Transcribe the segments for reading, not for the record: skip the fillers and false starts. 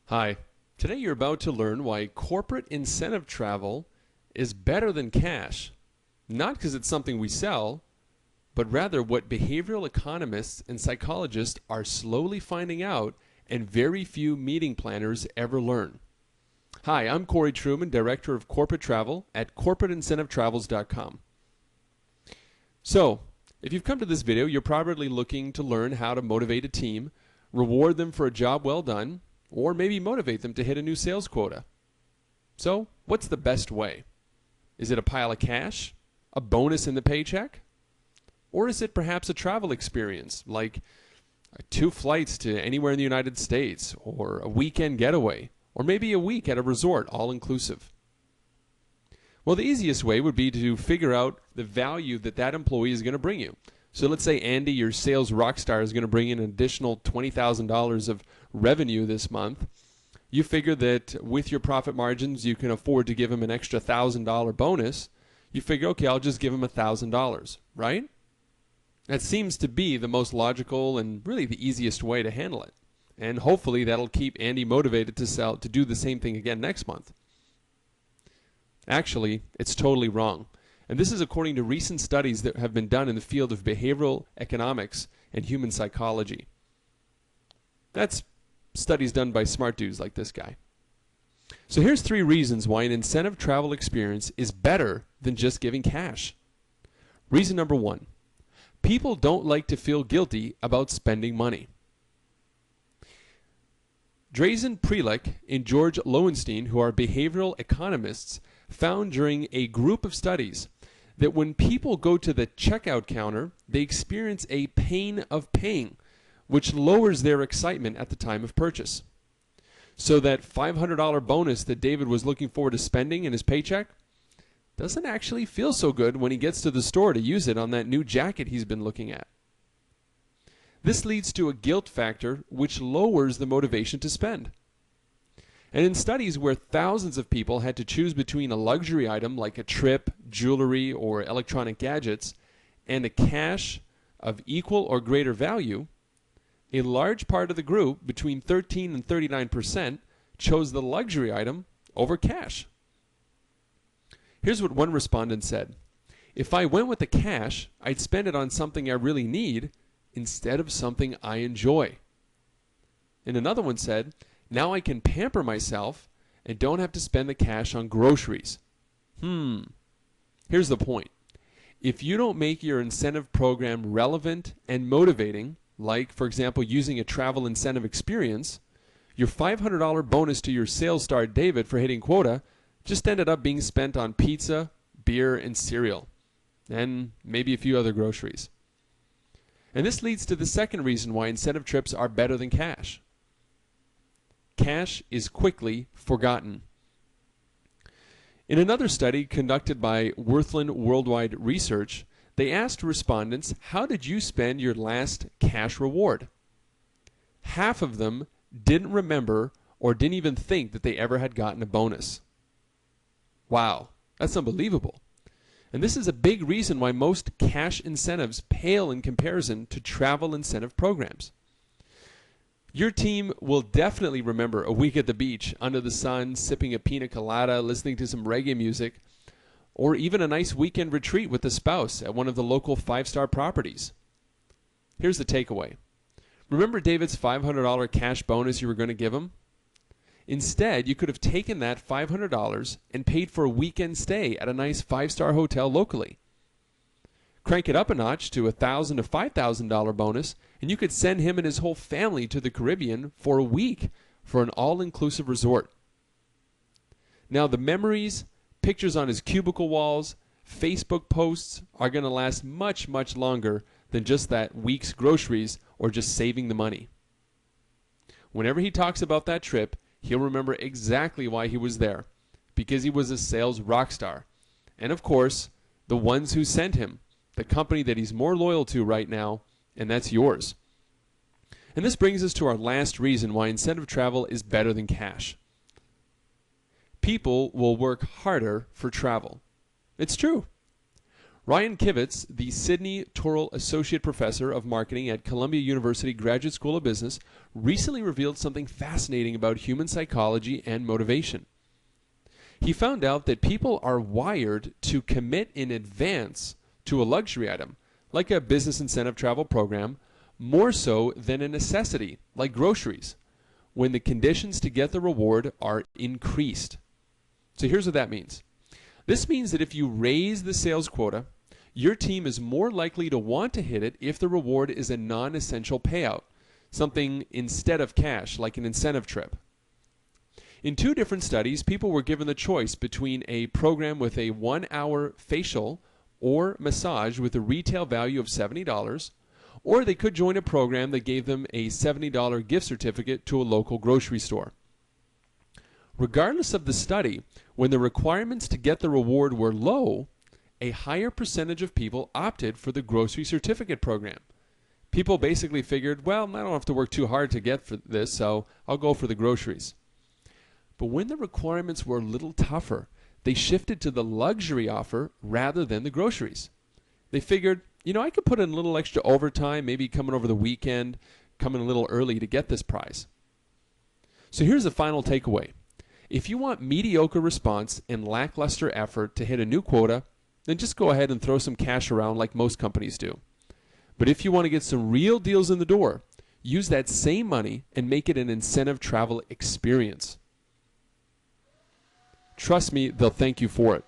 Hi. Today you're about to learn why corporate incentive travel is better than cash. Not because it's something we sell, but rather what behavioral economists and psychologists are slowly finding out and very few meeting planners ever learn. Hi, I'm Corey Truman, Director of Corporate Travel at corporateincentivetravels.com. So, if you've come to this video, you're probably looking to learn how to motivate a team, reward them for a job well done, or maybe motivate them to hit a new sales quota. So, what's the best way? Is it a pile of cash? A bonus in the paycheck? Or is it perhaps a travel experience, like 2 flights to anywhere in the United States, or a weekend getaway, or maybe a week at a resort, all inclusive? Well, the easiest way would be to figure out the value that that employee is going to bring you. So let's say Andy, your sales rock star, is going to bring in an additional $20,000 of revenue this month. You figure that with your profit margins, you can afford to give him an extra $1,000 bonus. You figure, okay, I'll just give him $1,000, right? That seems to be the most logical and really the easiest way to handle it. And hopefully that'll keep Andy motivated to do the same thing again next month. Actually, it's totally wrong. And this is according to recent studies that have been done in the field of behavioral economics and human psychology. That's studies done by smart dudes like this guy. So here's 3 reasons why an incentive travel experience is better than just giving cash. Reason number 1, people don't like to feel guilty about spending money. Drazen Prelick and George Lowenstein, who are behavioral economists, found during a group of studies that when people go to the checkout counter, they experience a pain of paying, which lowers their excitement at the time of purchase. So that $500 bonus that David was looking forward to spending in his paycheck doesn't actually feel so good when he gets to the store to use it on that new jacket he's been looking at. This leads to a guilt factor which lowers the motivation to spend. And in studies where thousands of people had to choose between a luxury item like a trip, jewelry, or electronic gadgets, and a cash of equal or greater value, a large part of the group, between 13 and 39%, chose the luxury item over cash. Here's what one respondent said: "If I went with the cash, I'd spend it on something I really need instead of something I enjoy." And another one said, "Now I can pamper myself and don't have to spend the cash on groceries." Here's the point. If you don't make your incentive program relevant and motivating, like, for example, using a travel incentive experience, your $500 bonus to your sales star David for hitting quota just ended up being spent on pizza, beer, and cereal, and maybe a few other groceries. And this leads to the second reason why incentive trips are better than cash. Cash is quickly forgotten. In another study conducted by Worthland Worldwide Research, they asked respondents, how did you spend your last cash reward? Half of them didn't remember or didn't even think that they ever had gotten a bonus. Wow, that's unbelievable. And this is a big reason why most cash incentives pale in comparison to travel incentive programs. Your team will definitely remember a week at the beach, under the sun, sipping a pina colada, listening to some reggae music, or even a nice weekend retreat with a spouse at one of the local 5-star properties. Here's the takeaway. Remember David's $500 cash bonus you were going to give him? Instead, you could have taken that $500 and paid for a weekend stay at a nice 5-star hotel locally. Crank it up a notch to a $1,000 to $5,000 bonus, and you could send him and his whole family to the Caribbean for a week for an all-inclusive resort. Now, the memories, pictures on his cubicle walls, Facebook posts are going to last much, much longer than just that week's groceries or just saving the money. Whenever he talks about that trip, he'll remember exactly why he was there, because he was a sales rock star. And of course, the ones who sent him, the company that he's more loyal to right now, and that's yours. And this brings us to our last reason why incentive travel is better than cash. People will work harder for travel. It's true. Ryan Kivitz, the Sidney Torrell Associate Professor of Marketing at Columbia University Graduate School of Business, recently revealed something fascinating about human psychology and motivation. He found out that people are wired to commit in advance to a luxury item, like a business incentive travel program, more so than a necessity, like groceries, when the conditions to get the reward are increased. So here's what that means. This means that if you raise the sales quota, your team is more likely to want to hit it if the reward is a non-essential payout, something instead of cash, like an incentive trip. In 2 different studies, people were given the choice between a program with a 1-hour facial or massage with a retail value of $70, or they could join a program that gave them a $70 gift certificate to a local grocery store. Regardless of the study, when the requirements to get the reward were low, a higher percentage of people opted for the grocery certificate program. People basically figured, well, I don't have to work too hard to get for this, so I'll go for the groceries. But when the requirements were a little tougher, they shifted to the luxury offer rather than the groceries. They figured, I could put in a little extra overtime, maybe coming over the weekend, coming a little early to get this prize. So here's the final takeaway. If you want mediocre response and lackluster effort to hit a new quota, then just go ahead and throw some cash around like most companies do. But if you want to get some real deals in the door, use that same money and make it an incentive travel experience. Trust me, they'll thank you for it.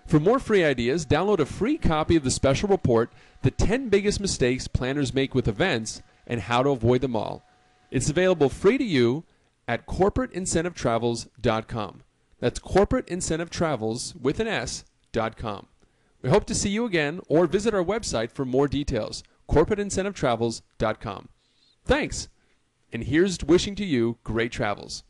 For more free ideas, download a free copy of the special report, The 10 Biggest Mistakes Planners Make with Events and How to Avoid Them All. It's available free to you at corporateincentivetravels.com. That's corporateincentivetravels with an S.com. We hope to see you again or visit our website for more details, corporateincentivetravels.com. Thanks, and here's wishing to you great travels.